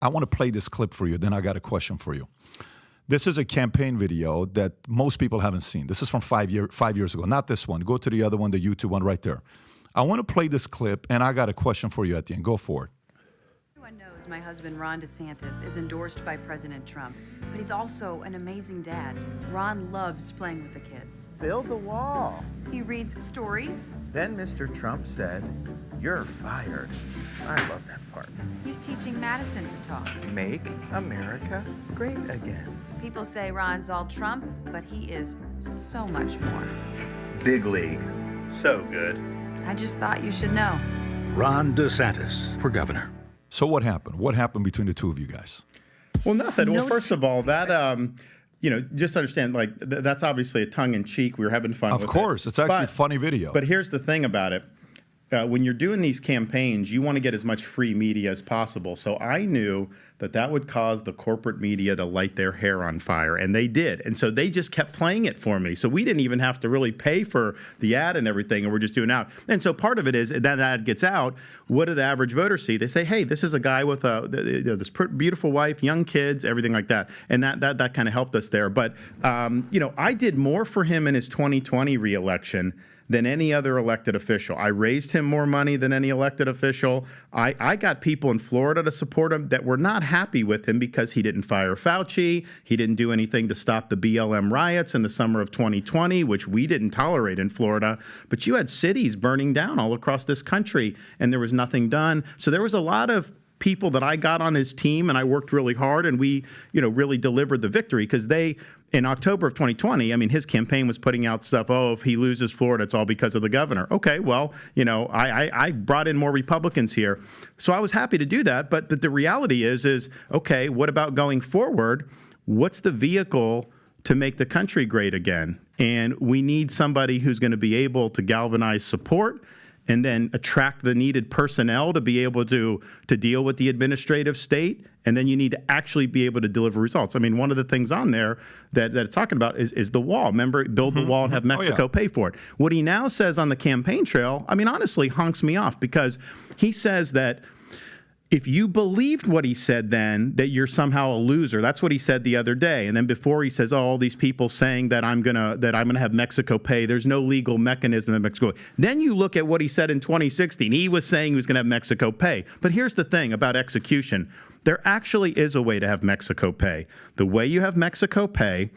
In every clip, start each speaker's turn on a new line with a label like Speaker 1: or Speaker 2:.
Speaker 1: I want to play this clip for you, then I got a question for you. This is a campaign video that most people haven't seen. This is from 5 years ago. Not this one. Go to the other one, the YouTube one right there. I want to play this clip, and I got a question for you at the end. Go for it.
Speaker 2: Everyone knows my husband, Ron DeSantis, is endorsed by President Trump, but he's also an amazing dad. Ron loves playing with the kids.
Speaker 3: Build the wall.
Speaker 2: He reads stories.
Speaker 3: Then Mr. Trump said, "You're fired." I love that part.
Speaker 2: He's teaching Madison to talk.
Speaker 3: Make America great again.
Speaker 2: People say Ron's all Trump, but he is so much more.
Speaker 3: Big league. So good.
Speaker 2: I just thought you should know.
Speaker 4: Ron DeSantis for governor.
Speaker 1: So what happened? What happened between the two of you guys?
Speaker 5: Well, nothing. Well, first of all, that, just understand, like, that's obviously a tongue-in-cheek. We were having fun with it.
Speaker 1: Of course. It's actually a funny video.
Speaker 5: But here's the thing about it. When you're doing these campaigns, you want to get as much free media as possible. So I knew that would cause the corporate media to light their hair on fire, and they did. And so they just kept playing it for me. So we didn't even have to really pay for the ad and everything, and we're just doing it out. And so part of it is that ad gets out. What do the average voters see? They say, hey, this is a guy with this beautiful wife, young kids, everything like that. And that kind of helped us there. But, I did more for him in his 2020 reelection than any other elected official. I raised him more money than any elected official. I got people in Florida to support him that were not happy with him because he didn't fire Fauci. He didn't do anything to stop the BLM riots in the summer of 2020, which we didn't tolerate in Florida. But you had cities burning down all across this country, and there was nothing done. So there was a lot of people that I got on his team, and I worked really hard, and we, really delivered the victory because in October of 2020, his campaign was putting out stuff, if he loses Florida, it's all because of the governor. Okay, well, I brought in more Republicans here. So I was happy to do that. But the reality is, okay, what about going forward? What's the vehicle to make the country great again? And we need somebody who's going to be able to galvanize support and then attract the needed personnel to be able to deal with the administrative state. And then you need to actually be able to deliver results. One of the things on there that it's talking about is the wall. Remember, build the wall and have Mexico pay for it. What he now says on the campaign trail, honestly, honks me off because he says that if you believed what he said then, that you're somehow a loser. That's what he said the other day. And then before he says, all these people saying that I'm gonna have Mexico pay. There's no legal mechanism in Mexico. Then you look at what he said in 2016. He was saying he was gonna have Mexico pay. But here's the thing about execution. There actually is a way to have Mexico pay. The way you have Mexico pay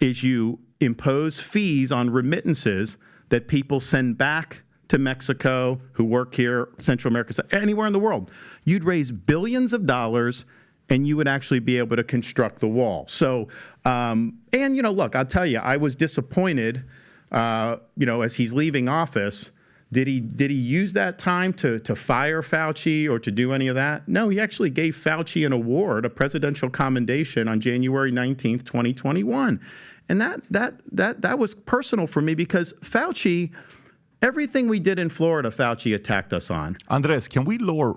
Speaker 5: is you impose fees on remittances that people send back to Mexico, who work here, Central America, anywhere in the world. You'd raise billions of dollars, and you would actually be able to construct the wall. So, look, I'll tell you, I was disappointed, as he's leaving office. Did he use that time to fire Fauci or to do any of that? No, he actually gave Fauci an award, a presidential commendation on January 19th, 2021. And that was personal for me because Fauci, everything we did in Florida, Fauci attacked us on.
Speaker 1: Andres, can we lower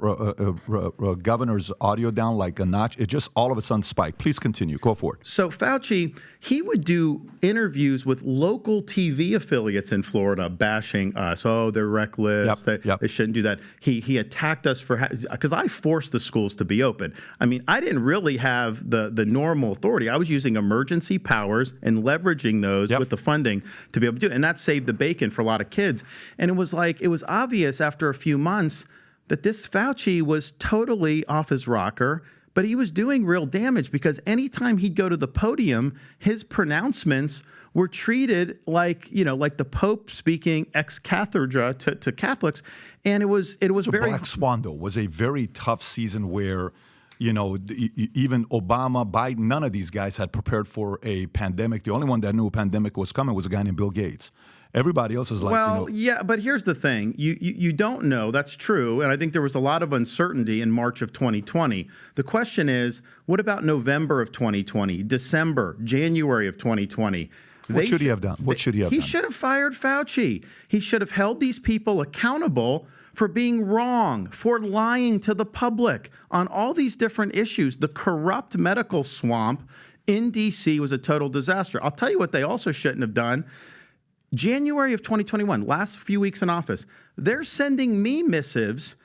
Speaker 1: governor's audio down like a notch? It just all of a sudden spiked. Please continue. Go for it.
Speaker 5: So Fauci, he would do interviews with local TV affiliates in Florida bashing us. Oh, they're reckless. They shouldn't do that. He attacked us because I forced the schools to be open. I didn't really have the normal authority. I was using emergency powers and leveraging those with the funding to be able to do it. And that saved the bacon for a lot of kids. And it was obvious after a few months that this Fauci was totally off his rocker, but he was doing real damage because anytime he'd go to the podium, his pronouncements were treated like the Pope speaking ex cathedra to Catholics. And it was very
Speaker 1: Black Swan, though, was a very tough season where even Obama, Biden, none of these guys had prepared for a pandemic. The only one that knew a pandemic was coming was a guy named Bill Gates. Everybody else is like,
Speaker 5: yeah, but here's the thing. You don't know. That's true. And I think there was a lot of uncertainty in March of 2020. The question is, what about November of 2020, December, January of 2020?
Speaker 1: What should he have done?
Speaker 5: He should have fired Fauci. He should have held these people accountable for being wrong, for lying to the public on all these different issues. The corrupt medical swamp in D.C. was a total disaster. I'll tell you what they also shouldn't have done. January of 2021, last few weeks in office, they're sending me missives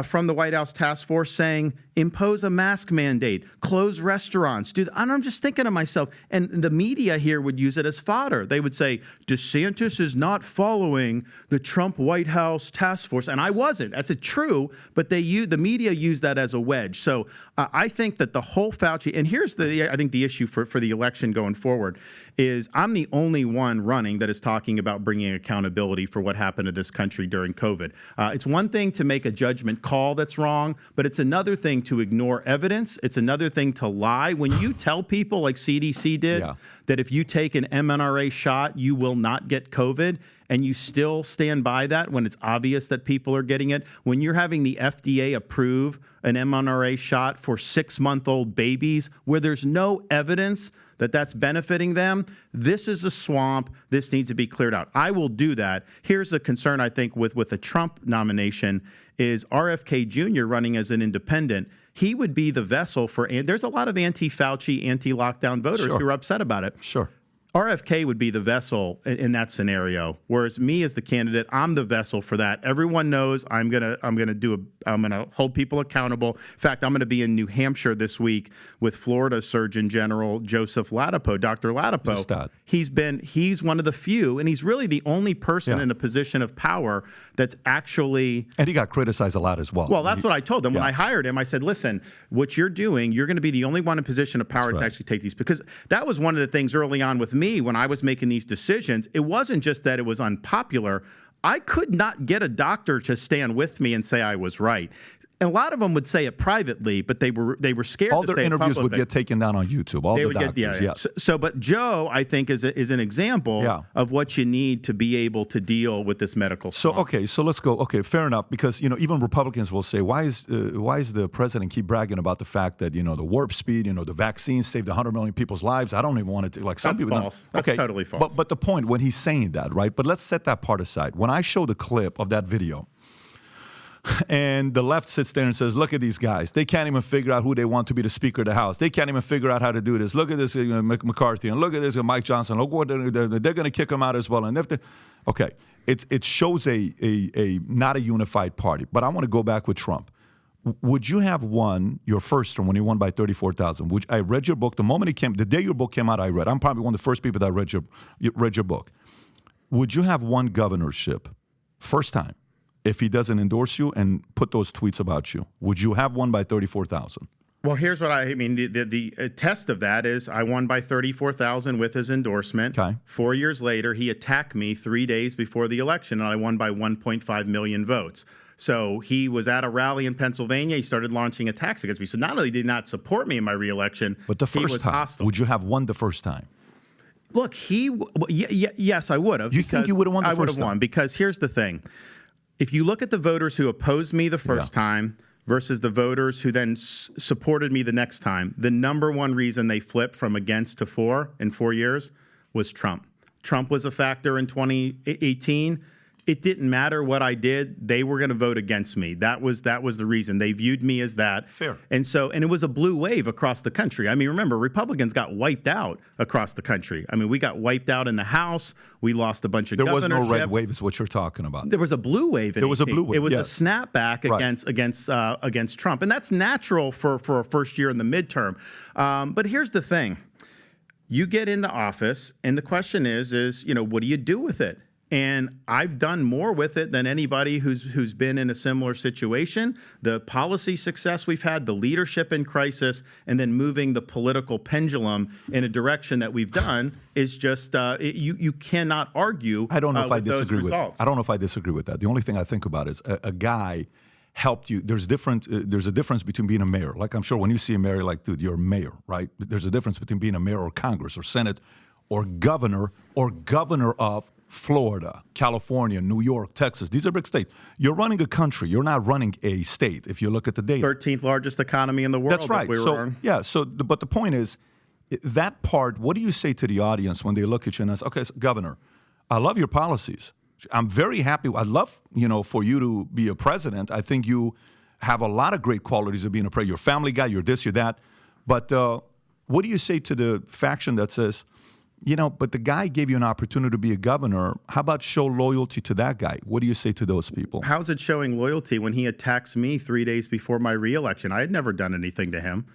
Speaker 5: from the White House task force saying impose a mask mandate, close restaurants, and I'm just thinking to myself, and the media here would use it as fodder. They would say, DeSantis is not following the Trump White House task force. And I wasn't. That's true, but the media used that as a wedge. So I think that the whole Fauci, and here's I think the issue for the election going forward is I'm the only one running that is talking about bringing accountability for what happened to this country during COVID. It's one thing to make a judgment call that's wrong, but it's another thing to ignore evidence. It's another thing to lie. When you tell people like CDC did that if you take an mRNA shot, you will not get COVID, and you still stand by that when it's obvious that people are getting it, when you're having the FDA approve an mRNA shot for 6-month-old babies where there's no evidence that that's benefiting them, this is a swamp. This needs to be cleared out. I will do that. Here's a concern, I think, with the Trump nomination is RFK Jr. running as an independent. He would be the vessel for, and there's a lot of anti-Fauci, anti-lockdown voters who are upset about it.
Speaker 1: Sure.
Speaker 5: RFK would be the vessel in that scenario, whereas me as the candidate, I'm the vessel for that. Everyone knows I'm gonna hold people accountable. In fact, I'm gonna be in New Hampshire this week with Florida Surgeon General Joseph Ladapo, Dr. Ladapo. He's one of the few, and he's really the only person in a position of power that's actually.
Speaker 1: And he got criticized a lot as well.
Speaker 5: Well, that's what I told him when I hired him. I said, listen, what you're doing, you're going to be the only one in position of power to actually take these, because that was one of the things early on with me when I was making these decisions. It wasn't just that it was unpopular. I could not get a doctor to stand with me and say I was right. And a lot of them would say it privately, but they were scared
Speaker 1: all
Speaker 5: to
Speaker 1: their
Speaker 5: say
Speaker 1: interviews
Speaker 5: it publicly.
Speaker 1: would get taken down on YouTube. All the doctors,
Speaker 5: So, but Joe, I think, is an example of what you need to be able to deal with this medical.
Speaker 1: So, okay, so let's go. Okay, fair enough, because even Republicans will say, why is the president keep bragging about the fact that the warp speed, the vaccine saved 100 million people's lives? I don't even want to some
Speaker 5: That's
Speaker 1: people.
Speaker 5: False. That's totally false.
Speaker 1: But the point when he's saying that, right? But let's set that part aside. When I show the clip of that video. And the left sits there and says, look at these guys. They can't even figure out who they want to be the Speaker of the House. They can't even figure out how to do this. Look at this McCarthy, and look at this Mike Johnson. Look what they're going to kick him out as well. And it shows a not a unified party. But I want to go back with Trump. Would you have won your first term when he won by 34,000? I read your book the moment the day your book came out. I read. I'm probably one of the first people that read your book. Would you have won governorship first time? If he doesn't endorse you and put those tweets about you, would you have won by 34,000?
Speaker 5: Well, here's what I mean. The test of that is I won by 34,000 with his endorsement.
Speaker 1: Okay.
Speaker 5: 4 years later, he attacked me 3 days before the election, and I won by 1.5 million votes. So he was at a rally in Pennsylvania. He started launching attacks against me. So not only did he not support me in my reelection,
Speaker 1: but the first
Speaker 5: he was
Speaker 1: time,
Speaker 5: hostile.
Speaker 1: Would you have won the first time?
Speaker 5: Look, yes, I would have.
Speaker 1: You think you would have won the first time?
Speaker 5: I would have won, because here's the thing. If you look at the voters who opposed me the first time versus the voters who then supported me the next time, the number one reason they flipped from against to for in 4 years was Trump. Trump was a factor in 2018. It didn't matter what I did. They were going to vote against me. That was the reason. They viewed me as that.
Speaker 1: Fair.
Speaker 5: And it was a blue wave across the country. I mean, remember, Republicans got wiped out across the country. I mean, we got wiped out in the House. We lost a bunch of governorships.
Speaker 1: There was no red wave is what you're talking about.
Speaker 5: There was a blue wave.
Speaker 1: There was a blue wave.
Speaker 5: It was a snapback against Trump. And that's natural for a first year in the midterm. But here's the thing. You get into office, and the question is, what do you do with it? And I've done more with it than anybody who's been in a similar situation. The policy success we've had, the leadership in crisis, and then moving the political pendulum in a direction that we've done is just you cannot argue.
Speaker 1: I don't know if I disagree with
Speaker 5: results.
Speaker 1: I don't know if I disagree with that. The only thing I think about is a guy helped you. There's a difference between being a mayor. Like, I'm sure when you see a mayor, like, dude, you're a mayor, right? There's a difference between being a mayor or Congress or Senate or governor of Florida, California, New York, Texas. These are big states. You're running a country. You're not running a state. If you look at the data,
Speaker 5: 13th largest economy in the world.
Speaker 1: That's right. But the point is, that part. What do you say to the audience when they look at you and say, "Okay, Governor, I love your policies. I'm very happy. I'd love for you to be a president. I think you have a lot of great qualities of being a president. You're a family guy. You're this. You're that. But what do you say to the faction that says, but the guy gave you an opportunity to be a governor. How about show loyalty to that guy? What do you say to those people?
Speaker 5: How's it showing loyalty when he attacks me 3 days before my reelection? I had never done anything to him.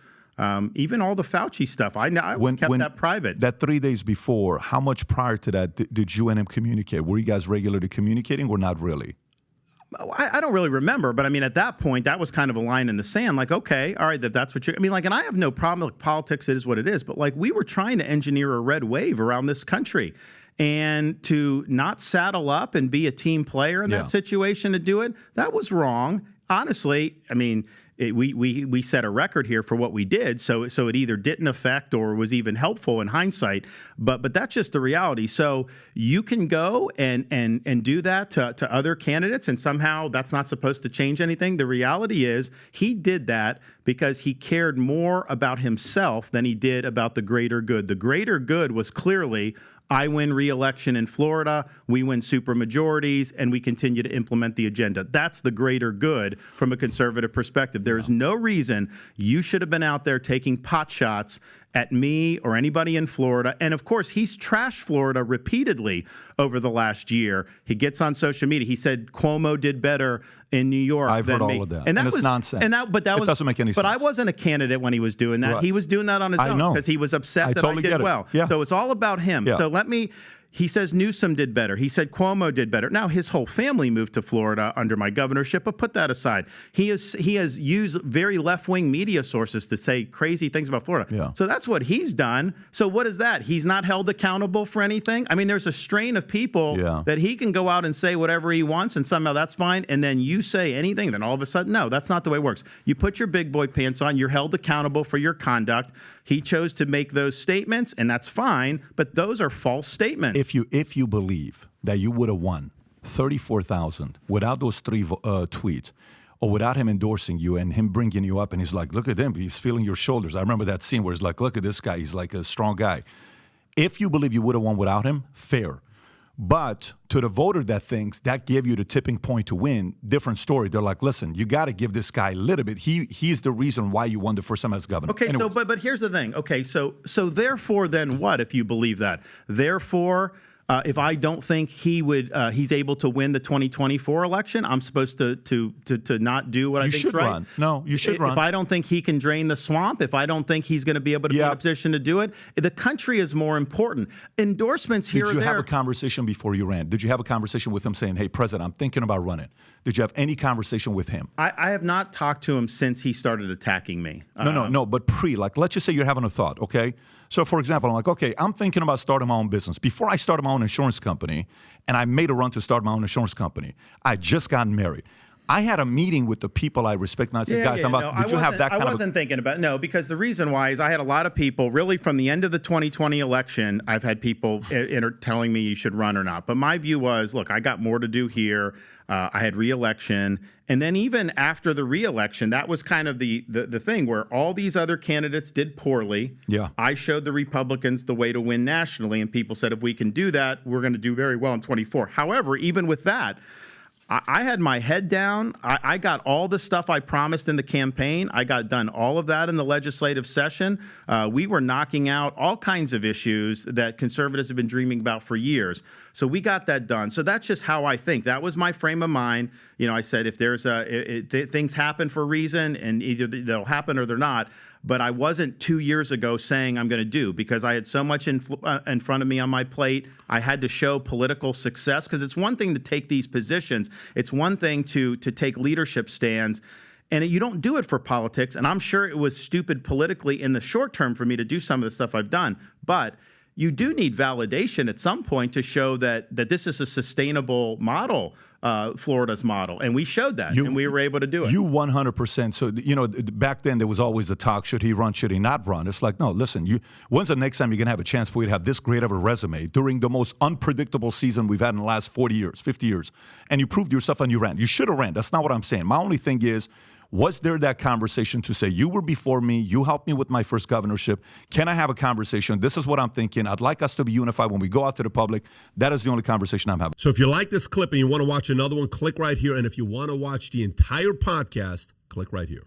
Speaker 5: Even all the Fauci stuff, I always kept that private.
Speaker 1: That 3 days before, how much prior to that did you and him communicate? Were you guys regularly communicating or not really?
Speaker 5: I don't really remember, but I mean, at that point, that was kind of a line in the sand. Like, okay, all right, that's what and I have no problem with politics. It is what it is. But like, we were trying to engineer a red wave around this country, and to not saddle up and be a team player in that situation to do it, that was wrong. Honestly, I mean, we set a record here for what we did, so it either didn't affect or was even helpful in hindsight. But that's just the reality. So you can go and do that to other candidates, and somehow that's not supposed to change anything. The reality is he did that because he cared more about himself than he did about the greater good. The greater good was clearly, I win re-election in Florida, we win supermajorities, and we continue to implement the agenda. That's the greater good from a conservative perspective. There's no reason you should have been out there taking pot shots at me or anybody in Florida. And of course, he's trashed Florida repeatedly over the last year. He gets on social media. He said Cuomo did better in New York
Speaker 1: I've
Speaker 5: than
Speaker 1: heard
Speaker 5: me.
Speaker 1: all of that.
Speaker 5: And that
Speaker 1: it's
Speaker 5: was
Speaker 1: nonsense.
Speaker 5: But that
Speaker 1: it doesn't make any sense.
Speaker 5: But I wasn't a candidate when he was doing that.
Speaker 1: Right.
Speaker 5: He was doing that on his own because he was upset that
Speaker 1: totally
Speaker 5: I did well.
Speaker 1: Yeah.
Speaker 5: So it's all about him.
Speaker 1: Yeah.
Speaker 5: So he says Newsom did better. He said Cuomo did better. Now his whole family moved to Florida under my governorship, but put that aside. He has used very left-wing media sources to say crazy things about Florida.
Speaker 1: Yeah.
Speaker 5: So that's what he's done. So what is that? He's not held accountable for anything? I mean, there's a strain of people that he can go out and say whatever he wants, and somehow that's fine, and then you say anything, then all of a sudden, no, that's not the way it works. You put your big boy pants on, you're held accountable for your conduct. He chose to make those statements, and that's fine, but those are false statements.
Speaker 1: If you believe that you would have won 34,000 without those three tweets, or without him endorsing you and him bringing you up, and he's like, look at him, he's feeling your shoulders. I remember that scene where he's like, look at this guy, he's like a strong guy. If you believe you would have won without him, fair. But to the voter that thinks that gave you the tipping point to win, different story. They're like, listen, you got to give this guy a little bit. He's the reason why you won the first time as governor.
Speaker 5: Okay, anyways. But here's the thing. Okay, so therefore, then what if you believe that? Therefore, if I don't think he's able to win the 2024 election, I'm supposed to not do what I think is right.
Speaker 1: Run. No, you should run.
Speaker 5: If I don't think he can drain the swamp, if I don't think he's going to be able to be in a position to do it, the country is more important. Endorsements here or there.
Speaker 1: Did you have a conversation before you ran? Did you have a conversation with him saying, hey, President, I'm thinking about running? Did you have any conversation with him?
Speaker 5: I have not talked to him since he started attacking me.
Speaker 1: No, but let's just say you're having a thought, okay? So, for example, I'm like, okay, I'm thinking about starting my own business. Before I started my own insurance company, and I made a run to start my own insurance company, I just got married. I had a meeting with the people I respect, and I said, guys, did you have that kind of...
Speaker 5: I wasn't thinking about... No, because the reason why is I had a lot of people, really from the end of the 2020 election, I've had people telling me you should run or not. But my view was, look, I got more to do here. I had re-election. And then even after the re-election, that was kind of the thing where all these other candidates did poorly.
Speaker 1: Yeah.
Speaker 5: I showed the Republicans the way to win nationally, and people said, if we can do that, we're going to do very well in 24. However, even with that, I had my head down. I got all the stuff I promised in the campaign. I got done all of that in the legislative session. We were knocking out all kinds of issues that conservatives have been dreaming about for years. So we got that done. So that's just how I think. That was my frame of mind. You know, I said if there's things happen for a reason, and either they'll happen or they're not. But I wasn't 2 years ago saying I'm going to do, because I had so much in front of me on my plate. I had to show political success, because it's one thing to take these positions. It's one thing to take leadership stands. And you don't do it for politics. And I'm sure it was stupid politically in the short term for me to do some of the stuff I've done. But you do need validation at some point to show that this is a sustainable model, Florida's model. And we showed that, and we were able to do it.
Speaker 1: You 100%. So, you know, back then there was always the talk, should he run, should he not run? It's like, no, listen, when's the next time you're going to have a chance for you to have this great of a resume during the most unpredictable season we've had in the last 40 years, 50 years? And you proved yourself and you ran. You should have ran. That's not what I'm saying. My only thing is, was there that conversation to say, you were before me, you helped me with my first governorship, can I have a conversation? This is what I'm thinking. I'd like us to be unified when we go out to the public. That is the only conversation I'm having.
Speaker 6: So if you like this clip and you want to watch another one, click right here. And if you want to watch the entire podcast, click right here.